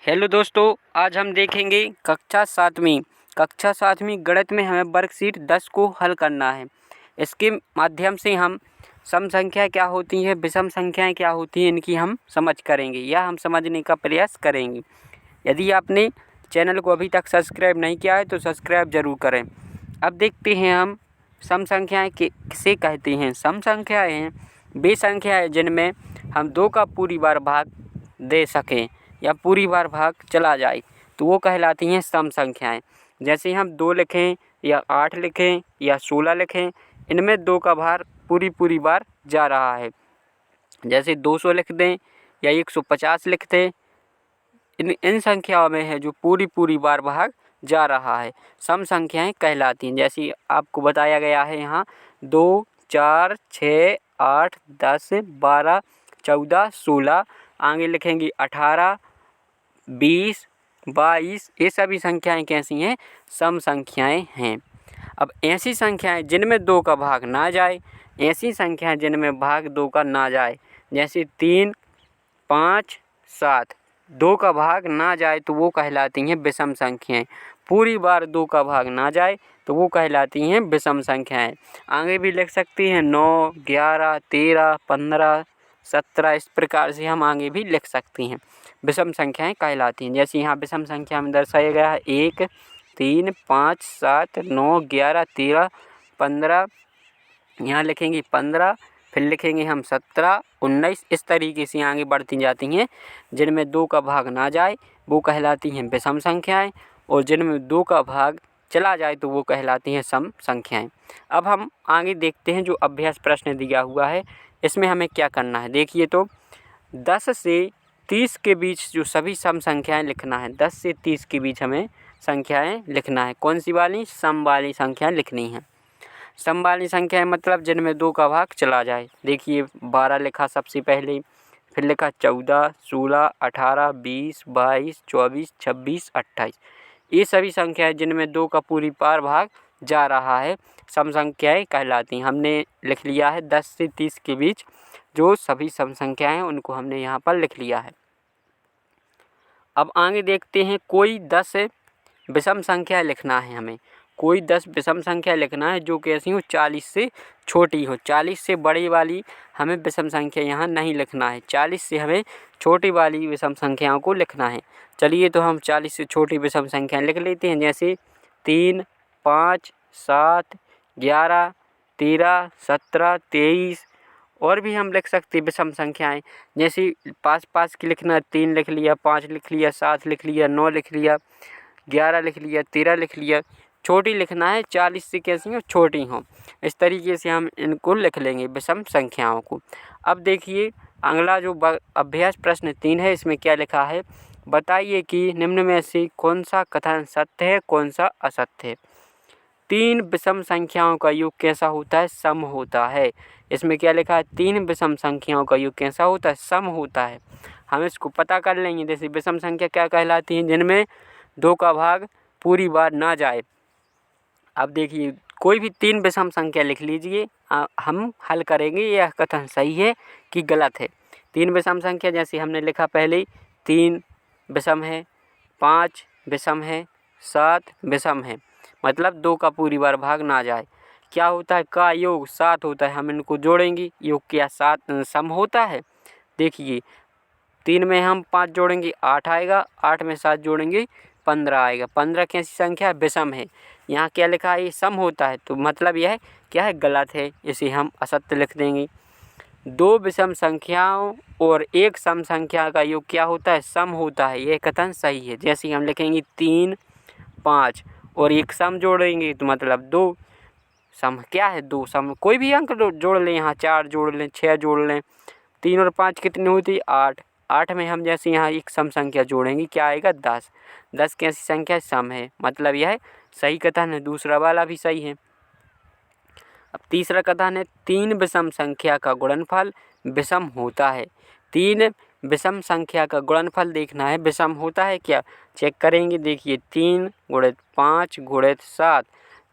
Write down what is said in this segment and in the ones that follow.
Hello दोस्तों, आज हम देखेंगे कक्षा सातवीं गणित में हमें वर्कशीट 10 को हल करना है। इसके माध्यम से हम सम संख्या क्या होती हैं, विषम संख्याएं क्या होती हैं, इनकी हम समझ करेंगे या हम समझने का प्रयास करेंगे। यदि आपने चैनल को अभी तक सब्सक्राइब नहीं किया है तो सब्सक्राइब ज़रूर करें। अब देखते हैं हम सम संख्याएँ किसे कहते हैं। सम संख्याएँ हैं वे संख्याएँ जिनमें हम 2 का पूरी बार भाग दे सकें या पूरी बार भाग चला जाए तो वो कहलाती हैं सम संख्याएं। जैसे हम 2 लिखें या 8 लिखें या 16 लिखें, इनमें 2 का भार पूरी बार जा रहा है। जैसे 200 लिख दें या 150 लिख दें, इन संख्याओं में है जो पूरी बार भाग जा रहा है, सम संख्याएं कहलाती हैं। जैसे आपको बताया गया है यहाँ 2, 4, 6, 8, 10, 12, 14, 16, आगे लिखेंगे 18, 20, 22, ये सभी संख्याएं कैसी हैं, सम संख्याएं हैं। अब ऐसी संख्याएं जिनमें 2 का भाग ना जाए, ऐसी संख्याएं जिनमें भाग 2 का ना जाए, जैसे 3, 5, 7, 2 का भाग ना जाए तो वो कहलाती हैं विषम संख्याएं। पूरी बार 2 का भाग ना जाए तो वो कहलाती हैं विषम संख्याएं। आगे भी लिख सकती हैं 9, 11, 13, 15, 17, इस प्रकार से हम आगे भी लिख सकती हैं, विषम संख्याएं कहलाती हैं। जैसे यहाँ विषम संख्या में दर्शाया गया है 1, 3, 5, 7, 9, 11, 13, 15, यहाँ लिखेंगे 15, फिर लिखेंगे हम 17, 19, इस तरीके से आगे बढ़ती जाती हैं। जिनमें 2 का भाग ना जाए वो कहलाती हैं विषम संख्याएं, और जिनमें 2 का भाग चला जाए तो वो कहलाती हैं सम संख्याएं। अब हम आगे देखते हैं जो अभ्यास प्रश्न दिया हुआ है, इसमें हमें क्या करना है। देखिए तो 10 से 30 के बीच जो सभी सम संख्याएं लिखना है। 10 से 30 के बीच हमें संख्याएं लिखना है। कौन सी वाली? सम वाली संख्याएं लिखनी है। सम वाली संख्याएं मतलब जिनमें 2 का भाग चला जाए। देखिए 12 लिखा सबसे पहले, फिर लिखा 14, 16, 18, 20, 22, 24, 26, 28, ये सभी संख्याएं जिनमें 2 का पूरी बार भाग जा रहा है सम संख्याएं कहलाती हैं। हमने लिख लिया है 10 से 30 के बीच जो सभी सम संख्याएं हैं उनको हमने यहाँ पर लिख लिया है। अब आगे देखते हैं कोई 10 विषम संख्या लिखना है हमें। कोई 10 विषम संख्या लिखना है जो कैसी हो, 40 से छोटी हो। 40 से बड़ी वाली हमें विषम संख्या यहाँ नहीं लिखना है, 40 से हमें छोटी वाली विषम संख्याओं को लिखना है। चलिए तो हम 40 से छोटी विषम संख्या लिख लेते हैं। जैसे 3, 5, 7, 11, 13, 17, 23, और भी हम लिख सकते हैं विषम संख्याएं। जैसे 5 की लिखना है, 3 लिख लिया, 5 लिख लिया, 7 लिख लिया, 9 लिख लिया, 11 लिख लिया, 13 लिख लिया। छोटी लिखना है 40 से कैसी हो, छोटी हो। इस तरीके से हम इनको लिख लेंगे विषम संख्याओं को। अब देखिए अगला जो अभ्यास प्रश्न 3 है, इसमें क्या लिखा है, बताइए कि निम्न में से कौन सा कथन सत्य है, कौन सा असत्य है। 3 विषम संख्याओं का योग कैसा होता है, सम होता है। इसमें क्या लिखा है, 3 विषम संख्याओं का योग कैसा होता है, सम होता है। हम इसको पता कर लेंगे। जैसे विषम संख्या क्या कहलाती है, जिनमें 2 का भाग पूरी बार ना जाए। अब देखिए कोई भी 3 विषम संख्या लिख लीजिए, हम हल करेंगे यह कथन सही है कि गलत है। 3 विषम संख्या जैसे हमने लिखा पहले, 3 विषम है, 5 विषम है, 7 विषम है, मतलब 2 का पूरी बार भाग ना जाए। क्या होता है, का योग 7 होता है। हम इनको जोड़ेंगे, योग क्या 7 सम होता है। देखिए 3 में हम 5 जोड़ेंगे 8 आएगा, 8 में 7 जोड़ेंगे 15 आएगा। 15 कैसी संख्या है, विषम है। यहाँ क्या लिखा है, ये सम होता है, तो मतलब यह क्या है, गलत है, इसे हम असत्य लिख देंगे। 2 विषम संख्याओं और 1 सम संख्या का योग क्या होता है, सम होता है, यह कथन सही है। जैसे हम लिखेंगे 3, 5 और 1 सम जोड़ेंगे तो मतलब 2 सम क्या है, 2 सम कोई भी अंक जोड़ लें, यहाँ 4 जोड़ लें, 6 जोड़ लें, 3 और 5 कितनी होती है, 8। 8 में हम जैसे यहाँ एक सम संख्या जोड़ेंगे, क्या आएगा, 10। 10 कैसी संख्या, सम है, मतलब यह सही कथन है। दूसरा वाला भी सही है। अब तीसरा कथन है, 3 विषम संख्या का गुणनफल विषम होता है। 3 विषम संख्या का गुणनफल देखना है, विषम होता है क्या, चेक करेंगे। देखिए 3 गुणित 5 गुणित 7,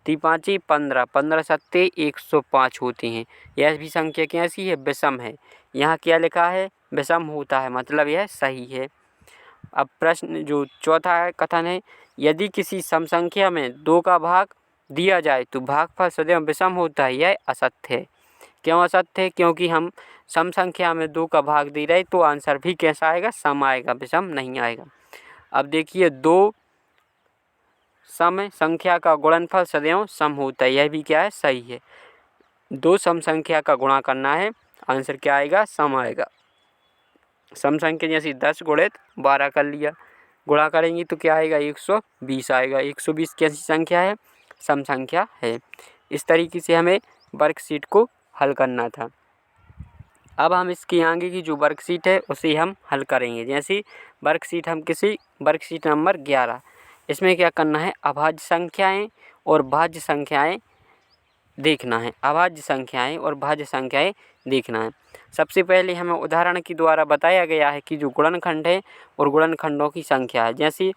3 5 15, 15 सत्ते 105 होती हैं। यह भी संख्या कैसी है, विषम है। यहाँ क्या लिखा है, विषम होता है, मतलब यह सही है। अब प्रश्न जो चौथा है कथन है, यदि किसी सम संख्या में 2 का भाग दिया जाए तो भागफल सदैव विषम होता है, यह असत्य है। क्यों असत्य है? क्योंकि हम सम संख्या में 2 का भाग दे रहे तो आंसर भी कैसा आएगा? सम आएगा, विषम नहीं आएगा। अब देखिए 2 सम संख्या का गुणनफल सदैव सम होता है, यह भी क्या है? सही है। 2 सम संख्या का गुणा करना है, आंसर क्या आएगा? सम आएगा। सम संख्या जैसे 10 गुणित 12 कर लिया, गुणा करेंगे तो क्या आएगा? 120 आएगा। 120 कैसी संख्या है? सम संख्या है। इस तरीके से हमें वर्कशीट को हल करना था। अब हम इसके आगे की जो वर्कशीट है उसे हम हल करेंगे। जैसे वर्कशीट हम किसी वर्कशीट नंबर 11, इसमें क्या करना है? अभाज्य संख्याएं और भाज्य संख्याएं देखना है। अभाज्य संख्याएं और भाज्य संख्याएं देखना है। सबसे पहले हमें उदाहरण के द्वारा बताया गया है कि जो गुणनखंड है और गुणनखंडों की संख्या है। जैसे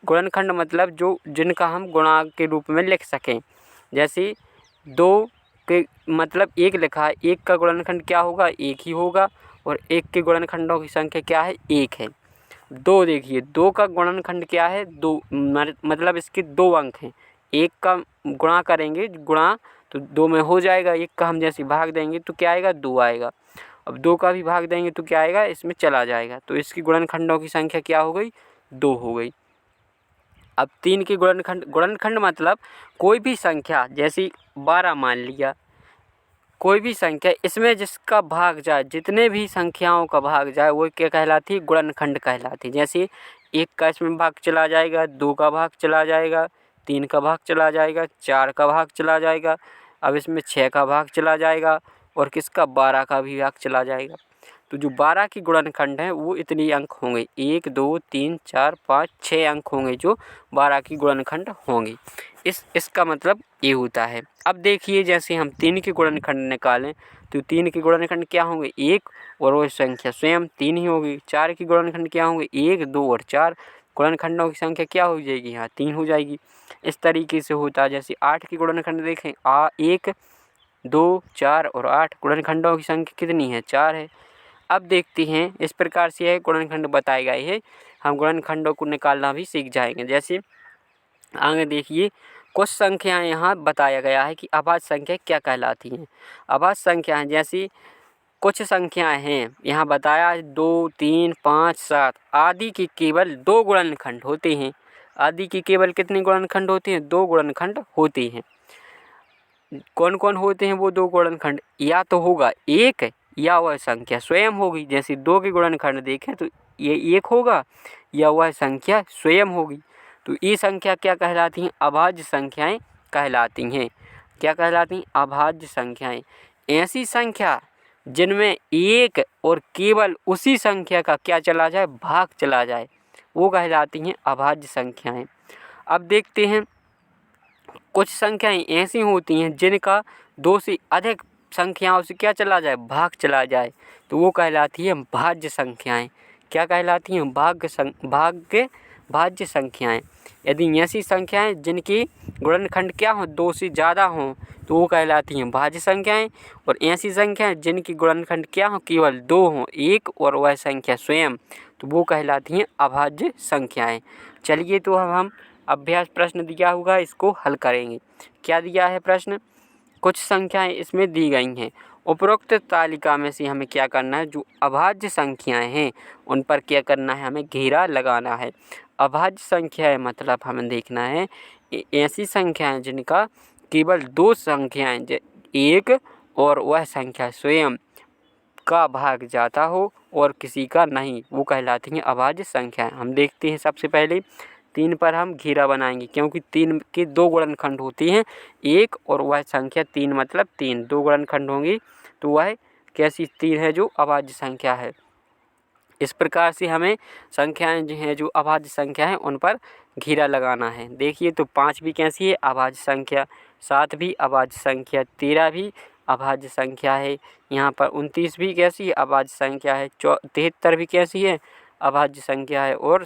गुणनखंड मतलब जो जिनका हम गुणा के रूप में लिख सकें। जैसे 2 के मतलब 1 लिखा है, 1 का गुणनखंड क्या होगा? 1 ही होगा, और 1 के गुणनखंडों की संख्या क्या है? 1 है। 2 देखिए, 2 का गुणनखंड क्या है? 2, मतलब इसके 2 अंक हैं। 1 का गुणा करेंगे, गुणा तो 2 में हो जाएगा। 1 का हम जैसे भाग देंगे तो क्या आएगा? 2 आएगा। अब 2 का भी भाग देंगे तो क्या आएगा? इसमें चला जाएगा। तो इसकी गुणनखंडों की संख्या क्या हो गई? 2 हो गई। अब 3 के गुणनखंड मतलब कोई भी संख्या, जैसे 12 मान लिया, कोई भी संख्या इसमें जिसका भाग जाए, जितने भी संख्याओं का भाग जाए वो क्या कहलाती है? गुणनखंड कहलाती है। जैसे 1 का इसमें भाग चला जाएगा, 2 का भाग चला जाएगा, 3 का भाग चला जाएगा, 4 का भाग चला जाएगा, अब इसमें 6 का भाग चला जाएगा, और किसका? 12 का भी भाग चला जाएगा। तो जो 12 की गुणनखंड है वो इतनी अंक होंगे, 1 2 3 4 5 6 अंक होंगे जो 12 की गुणनखंड होंगे। इसका मतलब ये होता है। अब देखिए जैसे हम 3 के गुणनखंड निकालें तो 3 के गुणनखंड क्या होंगे? 1, और वो संख्या स्वयं 3 ही होगी। 4 की गुणनखंड क्या होंगे? 1 2 और 4, गुणनखंडों की संख्या क्या हो जाएगी? यहाँ 3 हो जाएगी। इस तरीके से होता है। जैसे 8 की गुणनखंड देखें, 1 2 4 और 8, गुणनखंडों की संख्या कितनी है? 4 है। अब देखते हैं, इस प्रकार से है गुणनखंड बताए गए हैं, हम गुणनखंडों को निकालना भी सीख जाएंगे। जैसे आगे देखिए, कुछ संख्याएं यहाँ बताया गया है कि अभाज्य संख्या क्या कहलाती हैं। अभाज्य संख्याएं जैसी कुछ संख्याएं हैं यहाँ बताया है, 2 3 5 7 आदि की केवल 2 गुणनखंड होते हैं। आदि की केवल कितने गुणनखंड होते हैं? 2 गुणनखंड होते हैं। कौन कौन होते हैं वो 2 गुणनखंड? या तो होगा 1, या वह संख्या स्वयं होगी। जैसे 2 के गुणनखंड देखें तो ये 1 होगा, या वह संख्या स्वयं होगी। तो ये संख्या क्या कहलाती हैं? अभाज्य संख्याएं कहलाती हैं। क्या कहलाती हैं? अभाज्य संख्याएं। ऐसी संख्या जिनमें 1 और केवल उसी संख्या का क्या चला जाए? भाग चला जाए, वो कहलाती हैं अभाज्य संख्याएं। अब देखते हैं, कुछ संख्याएं ऐसी होती हैं जिनका 2 से अधिक संख्याओं से क्या चला जाए? भाग चला जाए, तो वो कहलाती है भाज्य संख्याएं। क्या कहलाती हैं? भाज्य संख्याएं। यदि ऐसी संख्याएं जिनकी गुणनखंड क्या हो? 2 से ज़्यादा हों, तो वो कहलाती हैं भाज्य संख्याएं। और ऐसी संख्याएं जिनकी गुणनखंड क्या हो? केवल 2 हों, 1 और वह संख्या स्वयं, तो वो कहलाती हैं अभाज्य संख्याएं। चलिए तो अब हम अभ्यास प्रश्न दिया होगा, इसको हल करेंगे। क्या दिया है प्रश्न? कुछ संख्याएं इसमें दी गई हैं, उपरोक्त तालिका में से हमें क्या करना है? जो अभाज्य संख्याएं हैं उन पर क्या करना है? हमें घेरा लगाना है। अभाज्य संख्याएं मतलब हमें देखना है ऐसी संख्याएं जिनका केवल 2 संख्याएं, 1 और वह संख्या स्वयं का भाग जाता हो और किसी का नहीं, वो कहलाती हैं अभाज्य संख्याएं। हम देखते हैं, सबसे पहले 3 पर हम घेरा बनाएंगे, क्योंकि 3 के 2 गुणनखंड होती हैं, 1 और वह संख्या 3 मतलब 3, 2 गुणनखंड होंगी, तो वह कैसी 3 है? जो अभाज्य संख्या है। इस प्रकार से हमें संख्याएं जो हैं, जो अभाज्य संख्या है, उन पर घेरा लगाना है। देखिए तो 5 भी कैसी है? अभाज्य संख्या। 7 भी अभाज्य संख्या। 13 भी अभाज्य संख्या है। यहाँ पर 29 भी कैसी है? अभाज्य संख्या है। 73 भी कैसी है? अभाज्य संख्या है। और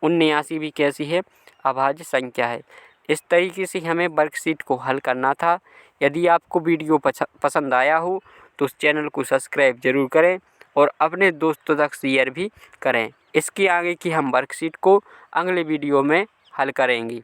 79 भी कैसी है? अभाज्य संख्या है। इस तरीके से हमें वर्कशीट को हल करना था। यदि आपको वीडियो पसंद आया हो तो उस चैनल को सब्सक्राइब जरूर करें और अपने दोस्तों तक शेयर भी करें। इसकी आगे की हम वर्कशीट को अगले वीडियो में हल करेंगे।